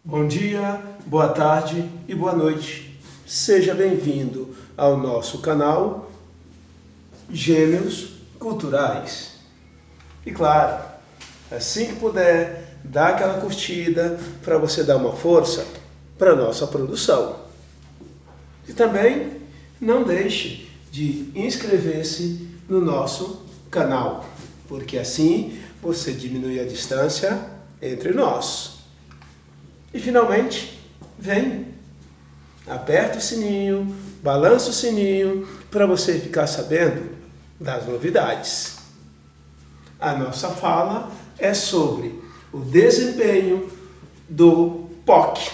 Bom dia, boa tarde e boa noite. Seja bem-vindo ao nosso canal Gêmeos Culturais. E claro, assim que puder, dá aquela curtida para você dar uma força para a nossa produção. E também não deixe de inscrever-se no nosso canal, porque assim você diminui a distância entre nós. E finalmente, vem, aperta o sininho, balança o sininho para você ficar sabendo das novidades. A nossa fala é sobre o desempenho do POC,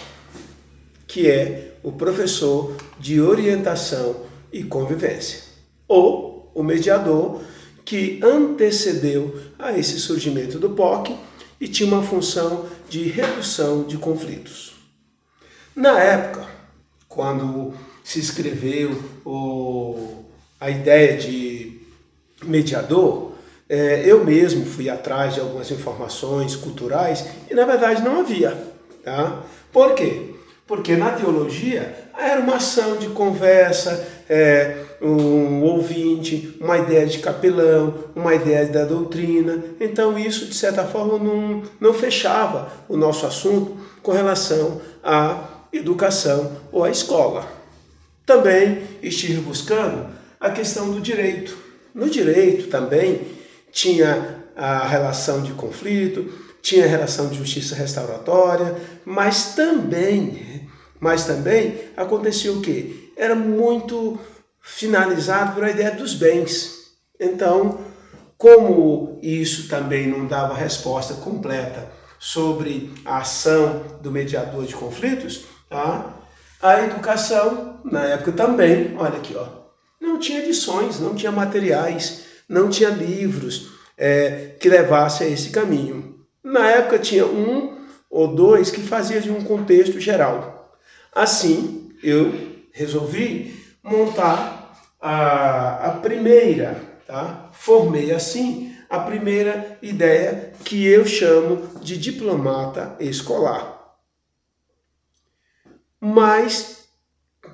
que é o professor de orientação e convivência, ou o mediador que antecedeu a esse surgimento do POC e tinha uma função de redução de conflitos. Na época, quando se escreveu a ideia de mediador, eu mesmo fui atrás de algumas informações culturais e, na verdade, não havia. Tá? Por quê? Porque na teologia era uma ação de conversa, um ouvinte, uma ideia de capelão, uma ideia da doutrina. Então isso, de certa forma, não fechava o nosso assunto com relação à educação ou à escola. Também estive buscando a questão do direito. No direito também tinha a relação de conflito, tinha a relação de justiça restauratória, mas também acontecia o quê? Era muito finalizado por a ideia dos bens. Então, como isso também não dava resposta completa sobre a ação do mediador de conflitos, tá? A educação, na época também, olha aqui, ó, não tinha edições, não tinha materiais, não tinha livros que levassem a esse caminho. Na época tinha um ou dois que faziam de um contexto geral. Assim, eu resolvi montar a primeira, tá? Formei assim a primeira ideia que eu chamo de diplomata escolar. Mas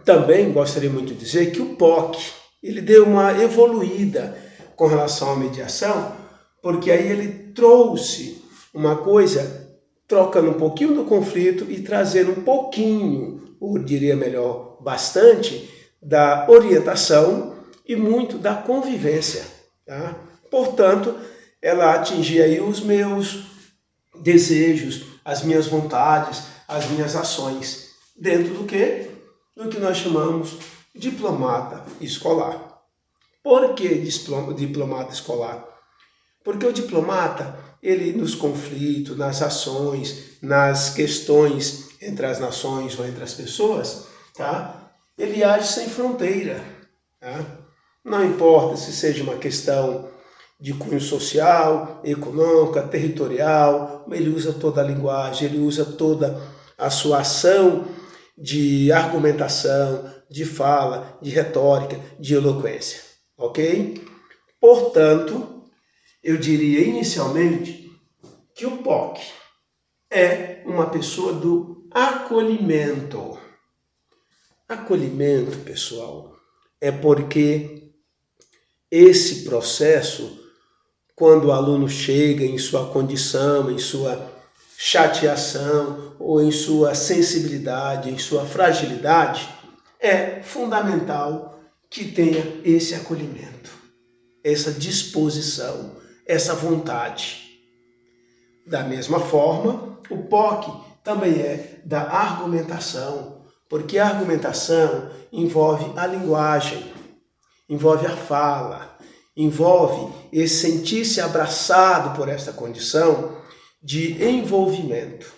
também gostaria muito de dizer que o POC ele deu uma evoluída com relação à mediação, porque aí ele trouxe uma coisa, trocando um pouquinho do conflito e trazendo um pouquinho, ou diria melhor, bastante, da orientação e muito da convivência. Tá? Portanto, ela atingia aí os meus desejos, as minhas vontades, as minhas ações, dentro do que? Do que nós chamamos de diplomata escolar. Por que diplomata escolar? Porque o diplomata, ele nos conflitos, nas ações, nas questões entre as nações ou entre as pessoas, tá? Ele age sem fronteira. Tá? Não importa se seja uma questão de cunho social, econômica, territorial, ele usa toda a linguagem, ele usa toda a sua ação de argumentação, de fala, de retórica, de eloquência. Ok? Portanto, eu diria inicialmente que o POC é uma pessoa do acolhimento. Acolhimento, pessoal, é porque esse processo, quando o aluno chega em sua condição, em sua chateação ou em sua sensibilidade, em sua fragilidade, é fundamental que tenha esse acolhimento, essa disposição, essa vontade. Da mesma forma, o POC também é da argumentação, porque a argumentação envolve a linguagem, envolve a fala, envolve esse sentir-se abraçado por esta condição de envolvimento.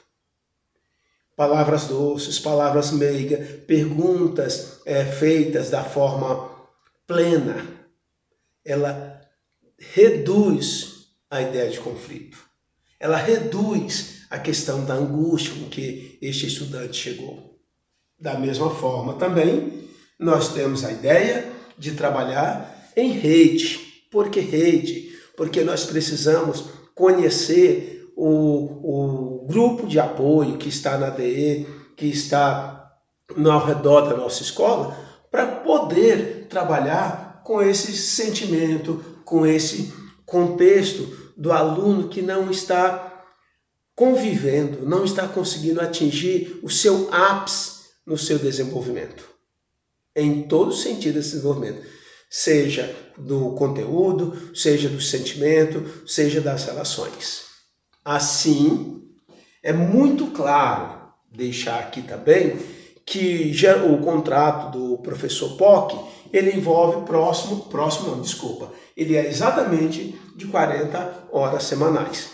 Palavras doces, palavras meigas, perguntas feitas da forma plena, ela reduz a ideia de conflito. Ela reduz a questão da angústia com que este estudante chegou. Da mesma forma também, nós temos a ideia de trabalhar em rede. Por que rede? Porque nós precisamos conhecer o grupo de apoio que está na DE, que está ao redor da nossa escola, para poder trabalhar com esse sentimento, com esse contexto do aluno que não está convivendo, não está conseguindo atingir o seu ápice no seu desenvolvimento, em todo sentido desse desenvolvimento, seja do conteúdo, seja do sentimento, seja das relações. Assim, é muito claro deixar aqui também que o contrato do professor POC, ele envolve ele é exatamente de 40 horas semanais.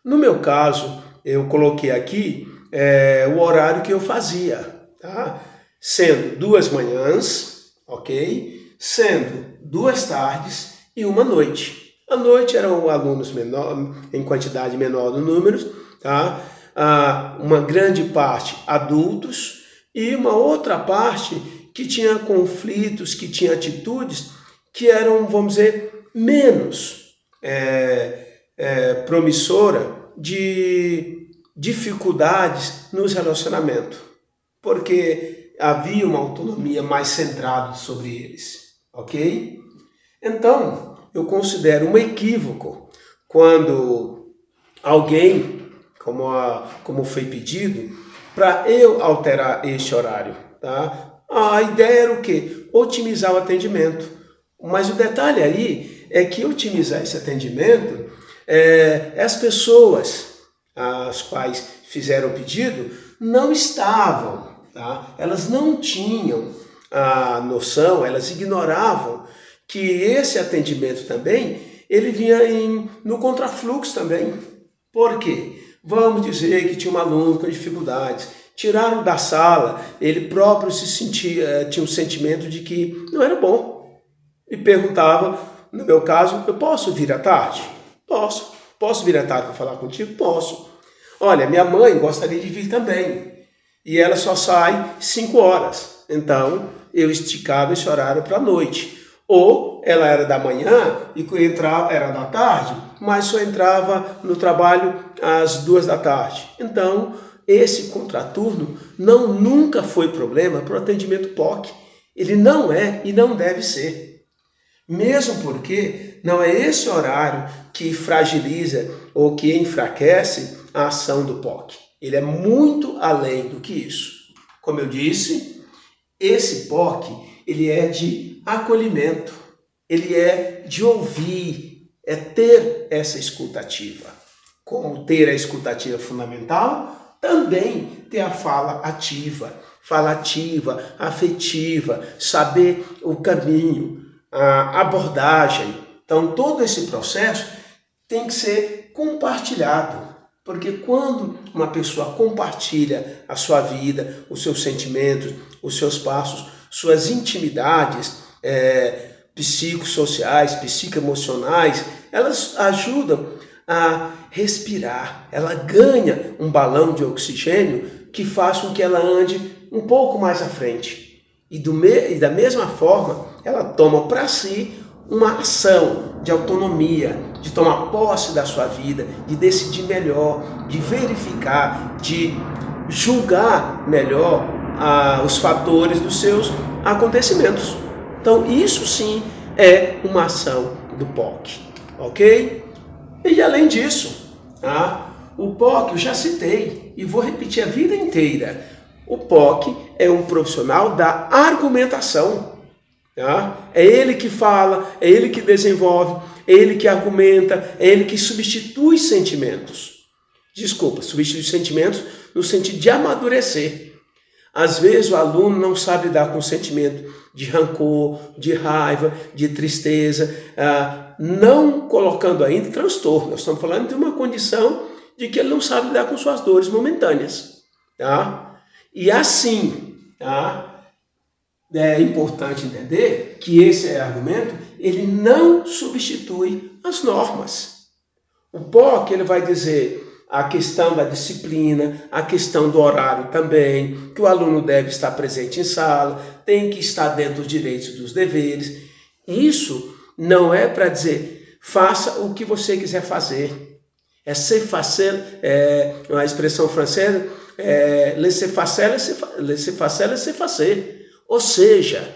No meu caso, eu coloquei aqui o horário que eu fazia, tá? Sendo 2 manhãs, ok? Sendo 2 tardes e 1 noite. À noite eram alunos em quantidade menor de números, tá? Uma grande parte adultos e uma outra parte que tinha conflitos, que tinha atitudes que eram, vamos dizer, menos promissora de dificuldades nos relacionamentos, porque havia uma autonomia mais centrada sobre eles, ok? Então, eu considero um equívoco quando alguém, como foi pedido, para eu alterar este horário, tá? A ideia era o quê? Otimizar o atendimento. Mas o detalhe aí é que otimizar esse atendimento, as pessoas as quais fizeram o pedido não estavam, tá? Elas não tinham a noção, elas ignoravam que esse atendimento também, ele vinha no contrafluxo também. Por quê? Vamos dizer que tinha um aluno com dificuldades, tiraram da sala, ele próprio tinha um sentimento de que não era bom. E perguntava, no meu caso, eu posso vir à tarde? Posso. Posso vir à tarde para falar contigo? Posso. Olha, minha mãe gostaria de vir também. E ela só sai 5 horas. Então, eu esticava esse horário para a noite. Ou ela era da manhã e era da tarde, mas só entrava no trabalho às 2 da tarde. Então, esse contraturno nunca foi problema para o atendimento POC. Ele não é e não deve ser. Mesmo porque não é esse horário que fragiliza ou que enfraquece a ação do POC. Ele é muito além do que isso. Como eu disse, esse POC, ele é de acolhimento, ele é de ouvir, é ter essa escutativa. Como ter a escutativa fundamental, também ter a fala ativa, afetiva, saber o caminho, a abordagem. Então, todo esse processo tem que ser compartilhado, porque quando uma pessoa compartilha a sua vida, os seus sentimentos, os seus passos, suas intimidades psicossociais, psicoemocionais, elas ajudam a respirar, ela ganha um balão de oxigênio que faz com que ela ande um pouco mais à frente. E da mesma forma, ela toma para si uma ação de autonomia, de tomar posse da sua vida, de decidir melhor, de verificar, de julgar melhor os fatores dos seus acontecimentos. Então, isso sim é uma ação do POC, ok? E além disso, o POC eu já citei e vou repetir a vida inteira. O POC é um profissional da argumentação. É ele que fala, é ele que desenvolve, é ele que argumenta, é ele que substitui sentimentos. Substitui sentimentos no sentido de amadurecer. Às vezes o aluno não sabe lidar com o sentimento de rancor, de raiva, de tristeza, não colocando ainda transtorno. Nós estamos falando de uma condição de que ele não sabe lidar com suas dores momentâneas. E assim, é importante entender que esse argumento, ele não substitui as normas. O POC, ele vai dizer a questão da disciplina, a questão do horário também, que o aluno deve estar presente em sala, tem que estar dentro dos direitos e dos deveres. Isso não é para dizer, faça o que você quiser fazer. É laissez-faire, uma expressão francesa, laissez-faire, laissez-faire, laissez-faire. Ou seja,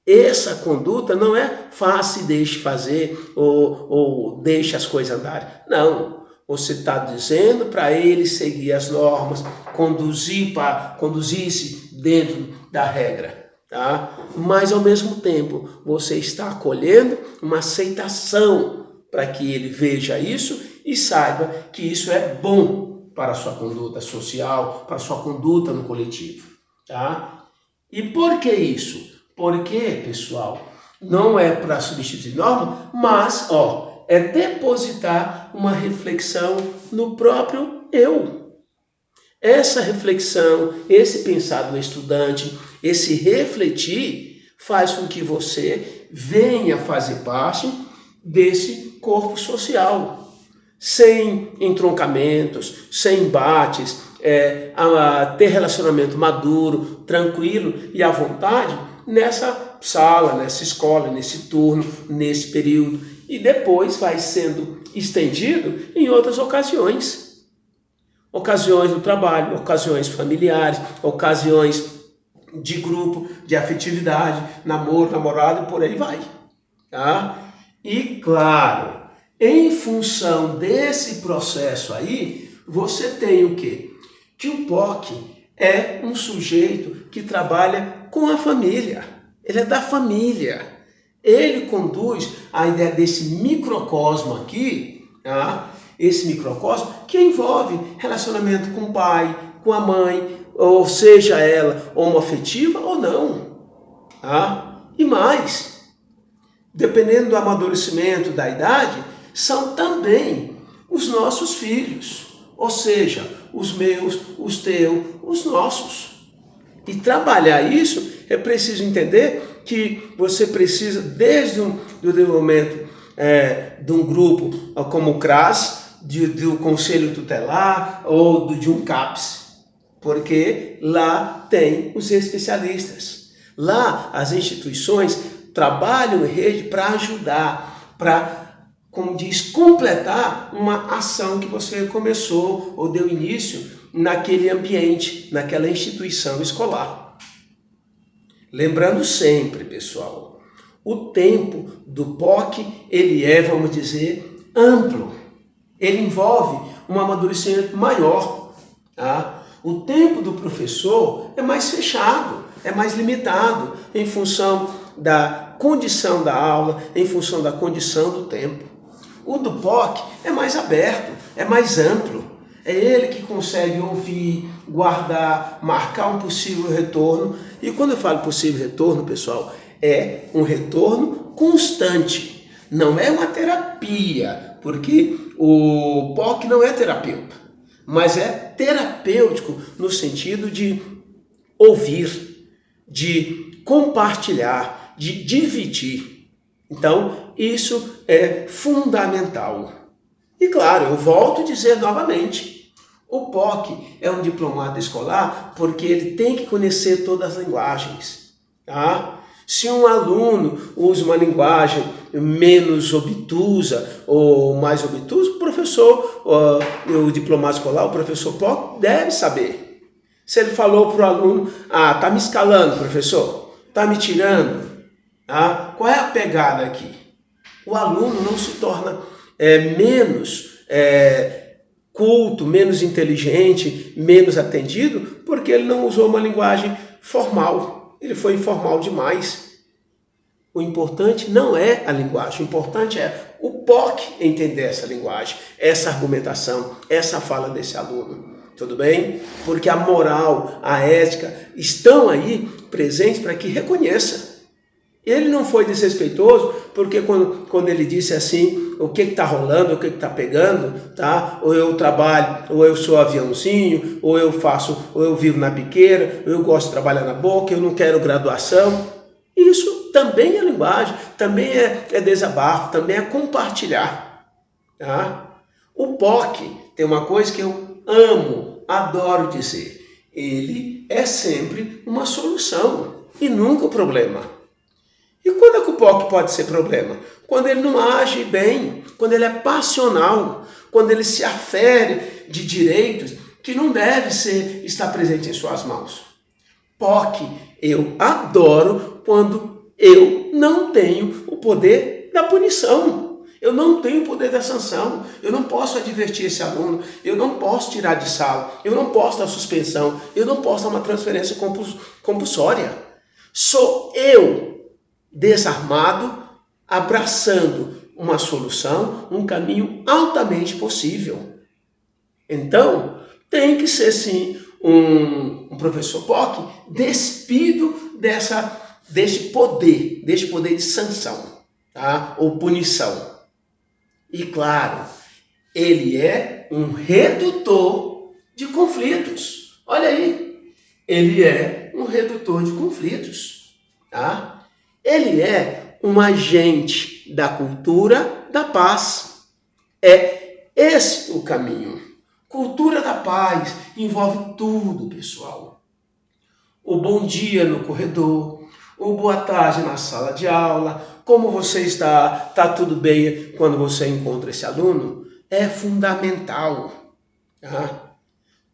essa conduta não é faça e deixe fazer ou deixe as coisas andarem. Não, você está dizendo para ele seguir as normas, conduzir-se dentro da regra. Tá? Mas ao mesmo tempo você está acolhendo uma aceitação para que ele veja isso e saiba que isso é bom para a sua conduta social, para a sua conduta no coletivo. Tá? E por que isso? Porque, pessoal, não é para substituir norma, mas é depositar uma reflexão no próprio eu. Essa reflexão, esse pensar do estudante, esse refletir, faz com que você venha fazer parte desse corpo social, sem entroncamentos, sem embates, a ter relacionamento maduro, tranquilo e à vontade nessa sala, nessa escola, nesse turno, nesse período, e depois vai sendo estendido em outras ocasiões. Ocasiões do trabalho, ocasiões familiares, ocasiões de grupo, de afetividade, namoro, namorado e por aí vai. Tá? E claro, em função desse processo aí, você tem o quê? Que o POC é um sujeito que trabalha com a família. Ele é da família. Ele conduz a ideia desse microcosmo aqui, tá? Esse microcosmo que envolve relacionamento com o pai, com a mãe, ou seja ela homoafetiva ou não. Tá? E mais, dependendo do amadurecimento da idade, são também os nossos filhos, ou seja, os meus, os teus, os nossos. E trabalhar isso é preciso entender que você precisa, desde o desenvolvimento de um grupo como o CRAS, do Conselho Tutelar ou de um CAPS, porque lá tem os especialistas. Lá as instituições trabalham em rede para ajudar, para, como diz, completar uma ação que você começou ou deu início naquele ambiente, naquela instituição escolar. Lembrando sempre, pessoal, o tempo do POC, ele é, vamos dizer, amplo. Ele envolve um amadurecimento maior. Tá? O tempo do professor é mais fechado, é mais limitado, em função da condição da aula, em função da condição do tempo. O do POC é mais aberto, é mais amplo. É ele que consegue ouvir, guardar, marcar um possível retorno. E quando eu falo possível retorno, pessoal, é um retorno constante. Não é uma terapia, porque o POC não é terapeuta, mas é terapêutico no sentido de ouvir, de compartilhar, de dividir. Então, isso é fundamental. E claro, eu volto a dizer novamente, o POC é um diplomata escolar porque ele tem que conhecer todas as linguagens. Tá? Se um aluno usa uma linguagem menos obtusa ou mais obtusa, o professor, o diplomata escolar, o professor POC, deve saber. Se ele falou para o aluno, tá me escalando, professor, tá me tirando, qual é a pegada aqui? O aluno não se torna menos culto, menos inteligente, menos atendido, porque ele não usou uma linguagem formal. Ele foi informal demais. O importante não é a linguagem, o importante é o POC entender essa linguagem, essa argumentação, essa fala desse aluno. Tudo bem? Porque a moral, a ética estão aí presentes para que reconheça. Ele não foi desrespeitoso porque quando ele disse assim, o que está rolando, o que está pegando, tá? Ou eu trabalho, ou eu sou aviãozinho, ou eu vivo na biqueira, ou eu gosto de trabalhar na boca, eu não quero graduação. Isso também é linguagem, também é desabafo, também é compartilhar. Tá? O POC tem uma coisa que eu amo, adoro dizer. Ele é sempre uma solução e nunca o problema. E quando é que o POC pode ser problema? Quando ele não age bem, quando ele é passional, quando ele se afere de direitos que não deve estar presente em suas mãos. POC, eu adoro quando eu não tenho o poder da punição. Eu não tenho o poder da sanção. Eu não posso advertir esse aluno. Eu não posso tirar de sala. Eu não posso dar suspensão. Eu não posso dar uma transferência compulsória. Sou eu, desarmado, abraçando uma solução, um caminho altamente possível. Então, tem que ser sim um professor POC despido deste poder de sanção, tá? Ou punição. E claro, ele é um redutor de conflitos. Olha aí, ele é um redutor de conflitos, tá? Ele é um agente da cultura da paz. É esse o caminho. Cultura da paz envolve tudo, pessoal. O bom dia no corredor, o boa tarde na sala de aula, como você está, está tudo bem quando você encontra esse aluno, é fundamental. Tá?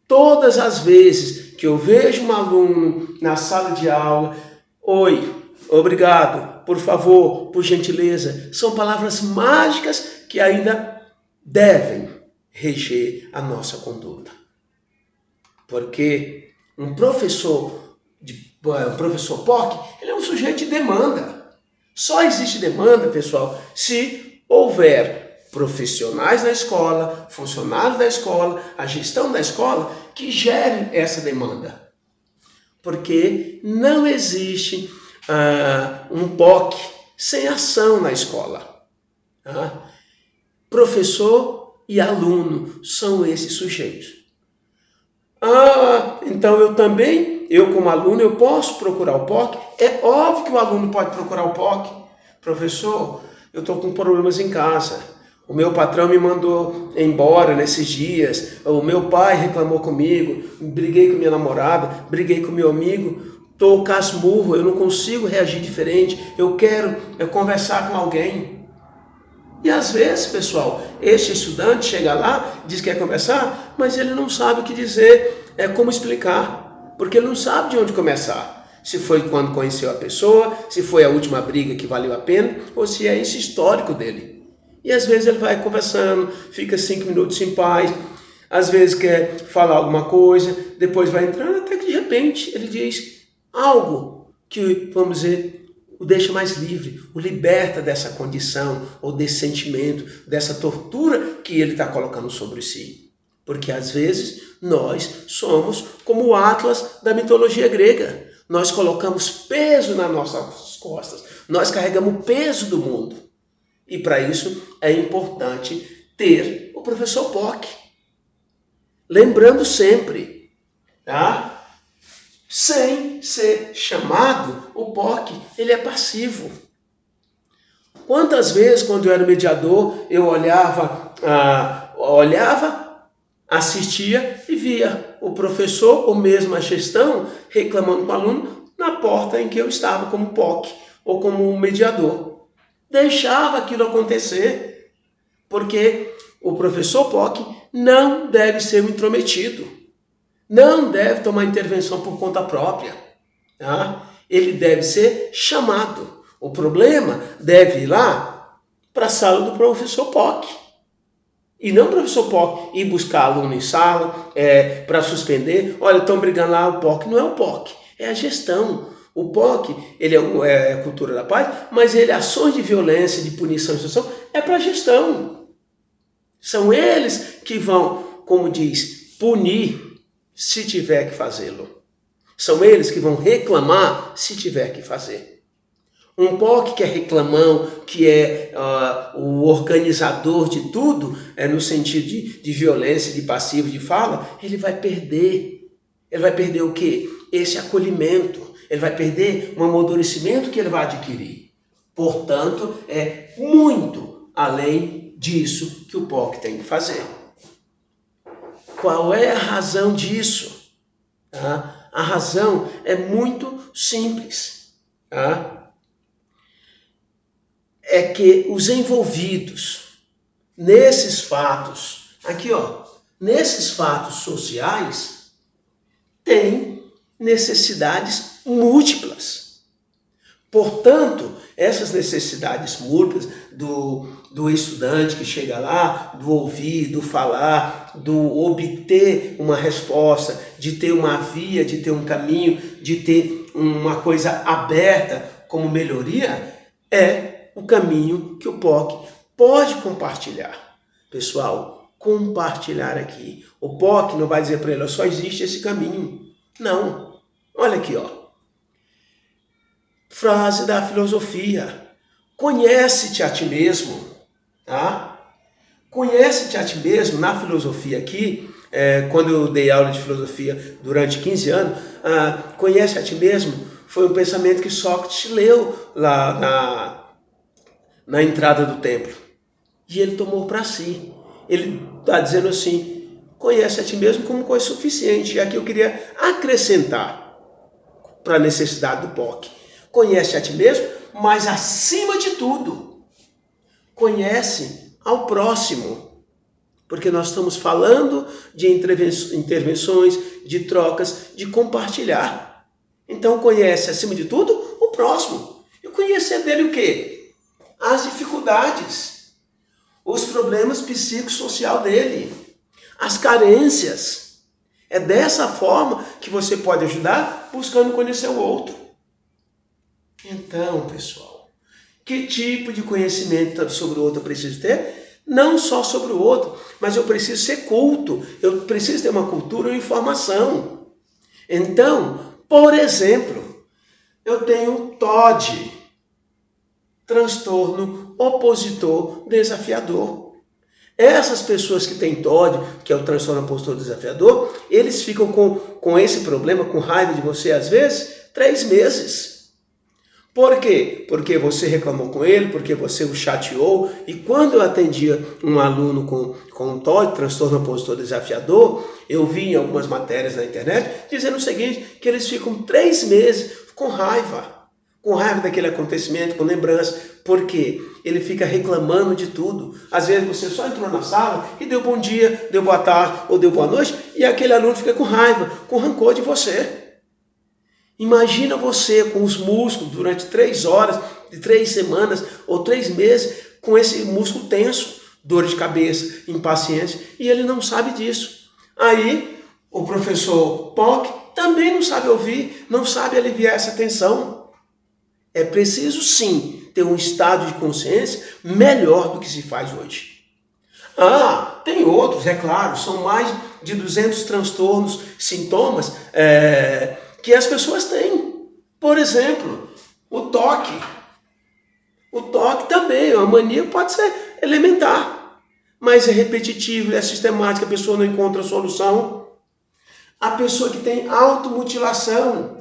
Todas as vezes que eu vejo um aluno na sala de aula, oi, obrigado, por favor, por gentileza, são palavras mágicas que ainda devem reger a nossa conduta. Porque um professor POC, ele é um sujeito de demanda. Só existe demanda, pessoal, se houver profissionais da escola, funcionários da escola, a gestão da escola, que gerem essa demanda. Porque não existe um POC sem ação na escola. Tá? Professor e aluno são esses sujeitos. Então eu como aluno, eu posso procurar o POC? É óbvio que o aluno pode procurar o POC. Professor, eu estou com problemas em casa. O meu patrão me mandou embora nesses dias. O meu pai reclamou comigo. Briguei com minha namorada, briguei com meu amigo. Estou casmurro, eu não consigo reagir diferente. Eu quero conversar com alguém. E às vezes, pessoal, este estudante chega lá, diz que quer conversar, mas ele não sabe o que dizer, como explicar, porque ele não sabe de onde começar. Se foi quando conheceu a pessoa, se foi a última briga que valeu a pena, ou se é esse histórico dele. E às vezes ele vai conversando, fica 5 minutos em paz, às vezes quer falar alguma coisa, depois vai entrando, até que de repente ele diz algo que, vamos dizer, o deixa mais livre, o liberta dessa condição, ou desse sentimento, dessa tortura que ele está colocando sobre si. Porque às vezes nós somos como o Atlas da mitologia grega. Nós colocamos peso nas nossas costas, nós carregamos o peso do mundo. E para isso é importante ter o professor POC. Lembrando sempre, tá? Sem ser chamado, o POC, ele é passivo. Quantas vezes, quando eu era mediador, eu olhava, assistia e via o professor ou mesmo a gestão reclamando com o aluno na porta em que eu estava como POC ou como mediador. Deixava aquilo acontecer, porque o professor POC não deve ser um intrometido. Não deve tomar intervenção por conta própria. Tá? Ele deve ser chamado. O problema deve ir lá para a sala do professor POC. E não o professor POC ir buscar aluno em sala para suspender. Olha, estão brigando lá, o POC não é o POC, é a gestão. O POC, ele é a cultura da paz, mas ele, ações de violência, de punição e instrução, é para a gestão. São eles que vão, como diz, punir se tiver que fazê-lo. São eles que vão reclamar se tiver que fazer. Um POC que é reclamão, que é o organizador de tudo, no sentido de violência, de passivo, de fala, ele vai perder. Ele vai perder o quê? Esse acolhimento. Ele vai perder o amadurecimento que ele vai adquirir. Portanto, é muito além disso que o POC tem que fazer. Qual é a razão disso? Tá? A razão é muito simples. Tá? é que os envolvidos nesses fatos, aqui ó, nesses fatos sociais, têm necessidades múltiplas. Portanto, essas necessidades múltiplas do estudante que chega lá, do ouvir, do falar, do obter uma resposta, de ter uma via, de ter um caminho, de ter uma coisa aberta como melhoria, é o caminho que o POC pode compartilhar. Pessoal, compartilhar aqui. O POC não vai dizer para ele, só existe esse caminho. Não. Olha aqui, ó. Frase da filosofia. Conhece-te a ti mesmo. Tá? Conhece-te a ti mesmo, na filosofia aqui, quando eu dei aula de filosofia durante 15 anos, conhece a ti mesmo foi um pensamento que Sócrates leu lá na entrada do templo. E ele tomou para si. Ele está dizendo assim, conhece a ti mesmo como coisa suficiente. E aqui eu queria acrescentar para a necessidade do POC. Conhece a ti mesmo, mas acima de tudo, conhece ao próximo. Porque nós estamos falando de intervenções, de trocas, de compartilhar. Então conhece acima de tudo o próximo. E conhecer dele o quê? As dificuldades, os problemas psicossociais dele, as carências. É dessa forma que você pode ajudar, buscando conhecer o outro. Então, pessoal, que tipo de conhecimento sobre o outro eu preciso ter? Não só sobre o outro, mas eu preciso ser culto, eu preciso ter uma cultura e informação. Então, por exemplo, eu tenho TOD, transtorno opositor desafiador. Essas pessoas que têm TOD, que é o transtorno opositor desafiador, eles ficam com esse problema, com raiva de você às vezes, 3 meses. Por quê? Porque você reclamou com ele, porque você o chateou. E quando eu atendia um aluno com TOD, transtorno opositor desafiador, eu vi em algumas matérias na internet dizendo o seguinte, que eles ficam 3 meses com raiva daquele acontecimento, com lembrança. Por quê? Ele fica reclamando de tudo. Às vezes você só entrou na sala e deu bom dia, deu boa tarde ou deu boa noite, e aquele aluno fica com raiva, com rancor de você. Imagina você com os músculos durante 3 horas, de 3 semanas ou 3 meses, com esse músculo tenso, dor de cabeça, impaciência, e ele não sabe disso. Aí, o professor POC também não sabe ouvir, não sabe aliviar essa tensão. É preciso, sim, ter um estado de consciência melhor do que se faz hoje. Tem outros, é claro, são mais de 200 transtornos, sintomas, que as pessoas têm. Por exemplo, o toque. O toque também, a mania pode ser elementar, mas é repetitivo, é sistemático, a pessoa não encontra solução. A pessoa que tem automutilação.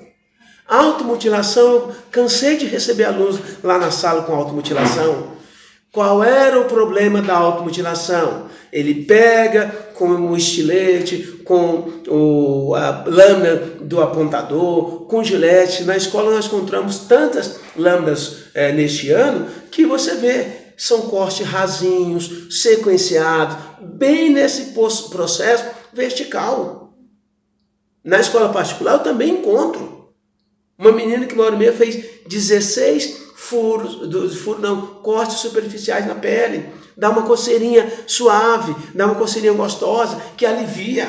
Automutilação, eu cansei de receber alunos lá na sala com automutilação. Qual era o problema da automutilação? Ele pega com um estilete, com a lâmina do apontador, com gilete. Na escola nós encontramos tantas lâminas neste ano que você vê, são cortes rasinhos, sequenciados, bem nesse processo vertical. Na escola particular eu também encontro. Uma menina que uma hora e meia fez 16 cortes superficiais na pele. Dá uma coceirinha suave, dá uma coceirinha gostosa, que alivia.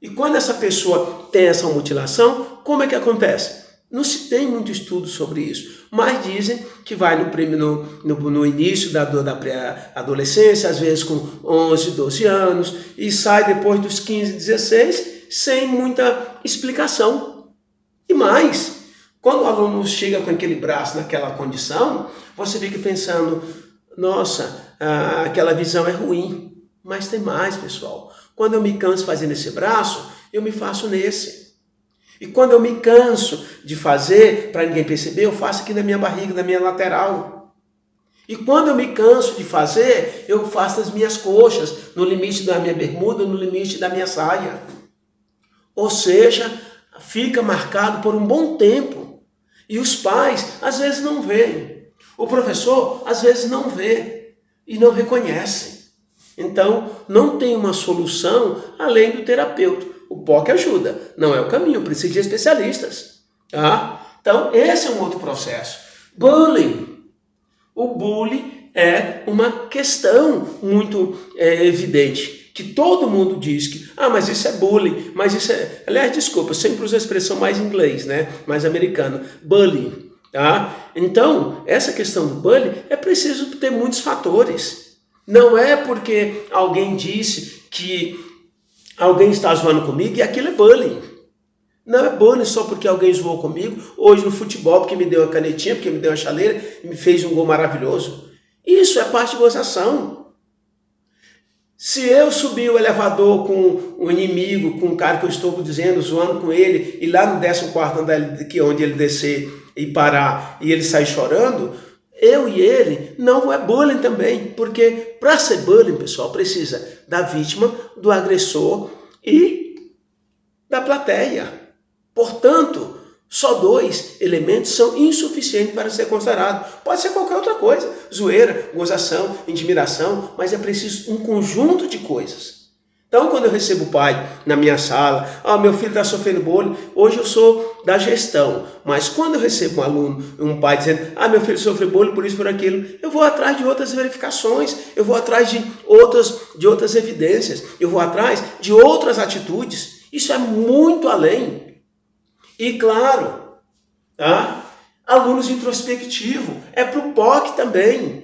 E quando essa pessoa tem essa mutilação, como é que acontece? Não se tem muito estudo sobre isso, mas dizem que vai no início da pré-adolescência, às vezes com 11, 12 anos, e sai depois dos 15, 16, sem muita explicação. E mais, quando o aluno chega com aquele braço naquela condição, você fica pensando, nossa, aquela visão é ruim. Mas tem mais, pessoal. Quando eu me canso fazendo esse braço, eu me faço nesse. E quando eu me canso de fazer, para ninguém perceber, eu faço aqui na minha barriga, na minha lateral. E quando eu me canso de fazer, eu faço nas minhas coxas, no limite da minha bermuda, no limite da minha saia. Ou seja, fica marcado por um bom tempo. E os pais, às vezes, não veem. O professor, às vezes, não vê e não reconhece. Então, não tem uma solução além do terapeuta. O POC ajuda, não é o caminho, precisa de especialistas. Tá? Então, esse é um outro processo. Bullying. O bullying é uma questão muito evidente, que todo mundo diz que, mas isso é bullying, mas isso é... Aliás, desculpa, eu sempre uso a expressão mais em inglês, né? Mais americana. Bullying. Tá? Então, essa questão do bullying é preciso ter muitos fatores. Não é porque alguém disse que alguém está zoando comigo e aquilo é bullying. Não é bullying só porque alguém zoou comigo, hoje no futebol, porque me deu uma canetinha, porque me deu uma chaleira e me fez um gol maravilhoso. Isso é parte de gozação. Se eu subir o elevador com o inimigo, com o cara que eu estou dizendo, zoando com ele, e lá no 14º andar, onde ele descer e parar, e ele sair chorando, eu e ele não é bullying também, porque para ser bullying, pessoal, precisa da vítima, do agressor e da plateia. Portanto, só 2 elementos são insuficientes para ser considerado. Pode ser qualquer outra coisa, zoeira, gozação, intimidação, mas é preciso um conjunto de coisas. Então, quando eu recebo o pai na minha sala, meu filho está sofrendo bullying, hoje eu sou da gestão, mas quando eu recebo um aluno, um pai dizendo, meu filho sofreu bullying por isso, por aquilo, eu vou atrás de outras verificações, eu vou atrás de outras evidências, eu vou atrás de outras atitudes. Isso é muito além. E claro, alunos introspectivos, é para o POC também.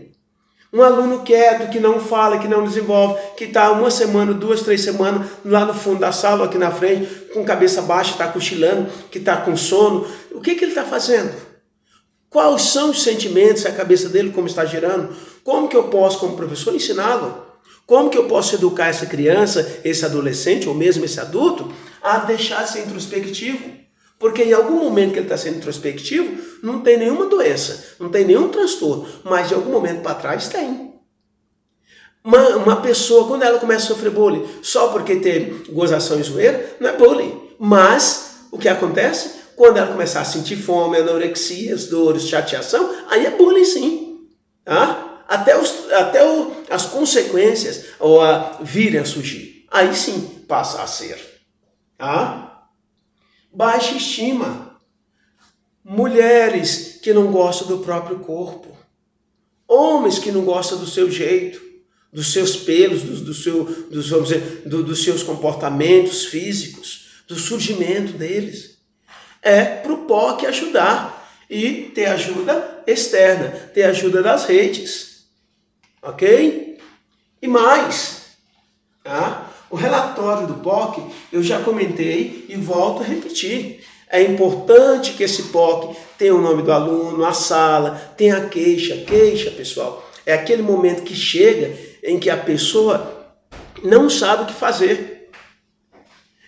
Um aluno quieto, que não fala, que não desenvolve, que está 1 semana, 2, 3 semanas lá no fundo da sala, aqui na frente, com cabeça baixa, está cochilando, que está com sono. O que ele está fazendo? Quais são os sentimentos, a cabeça dele, como está girando? Como que eu posso, como professor, ensiná-lo? Como que eu posso educar essa criança, esse adolescente, ou mesmo esse adulto, a deixar de ser introspectivo? Porque em algum momento que ele está sendo introspectivo, não tem nenhuma doença, não tem nenhum transtorno, mas de algum momento para trás tem. Uma pessoa, quando ela começa a sofrer bullying, só porque teve gozação e zoeira, não é bullying. Mas o que acontece? Quando ela começar a sentir fome, anorexias, dores, chateação, aí é bullying sim. Até as consequências virem a surgir. Aí sim passa a ser. Baixa estima. Mulheres que não gostam do próprio corpo. Homens que não gostam do seu jeito, dos seus pelos, dos seus comportamentos físicos, do surgimento deles. É para o POC ajudar. E ter ajuda externa, ter ajuda das redes. Ok? E mais. O relatório do POC, eu já comentei e volto a repetir. É importante que esse POC tenha o nome do aluno, a sala, tenha a queixa. Queixa, pessoal, é aquele momento que chega em que a pessoa não sabe o que fazer.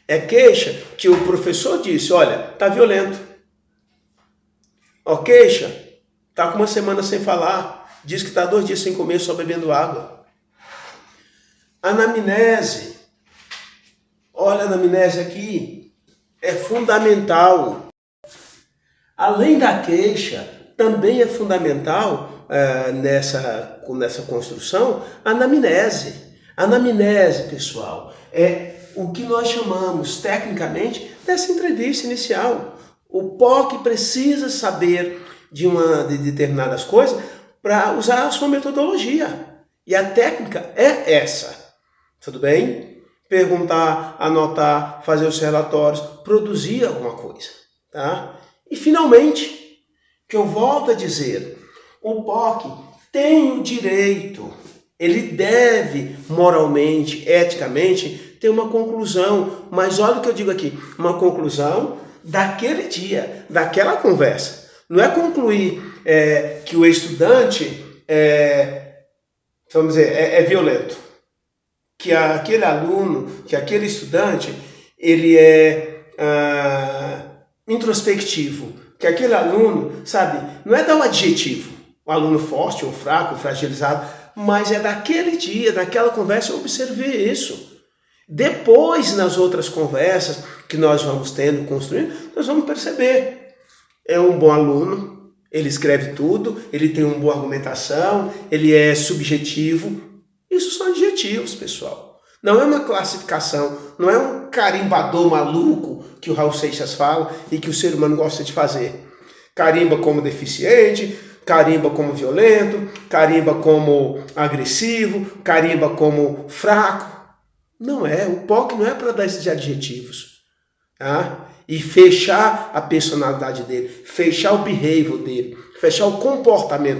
É queixa que o professor disse, olha, está violento. Queixa, está com 1 semana sem falar, diz que está 2 dias sem comer, só bebendo água. Anamnese. Olha a anamnese aqui, é fundamental. Além da queixa, também é fundamental nessa construção a anamnese. A anamnese, pessoal, é o que nós chamamos tecnicamente dessa entrevista inicial. O POC precisa saber de determinadas coisas para usar a sua metodologia. E a técnica é essa. Tudo bem? Perguntar, anotar, fazer os relatórios, produzir alguma coisa. Tá? E finalmente, que eu volto a dizer, o POC tem o direito, ele deve moralmente, eticamente, ter uma conclusão. Mas olha o que eu digo aqui, uma conclusão daquele dia, daquela conversa. Não é concluir que o estudante vamos dizer, é violento. Que aquele aluno, que aquele estudante, ele é introspectivo. Que aquele aluno, sabe, não é dar um adjetivo, o aluno forte ou fraco, fragilizado, mas é daquele dia, daquela conversa, eu observei isso. Depois, nas outras conversas que nós vamos tendo, construindo, nós vamos perceber. É um bom aluno, Ele escreve tudo, ele tem uma boa argumentação, ele é subjetivo. Isso são adjetivos, pessoal. Não é uma classificação, não é um carimbador maluco que o Raul Seixas fala e que o ser humano gosta de fazer. Carimba como deficiente, carimba como violento, carimba como agressivo, carimba como fraco. Não é, o POC não é para dar esses adjetivos. Tá? E fechar a personalidade dele, fechar o behavior dele, fechar o comportamento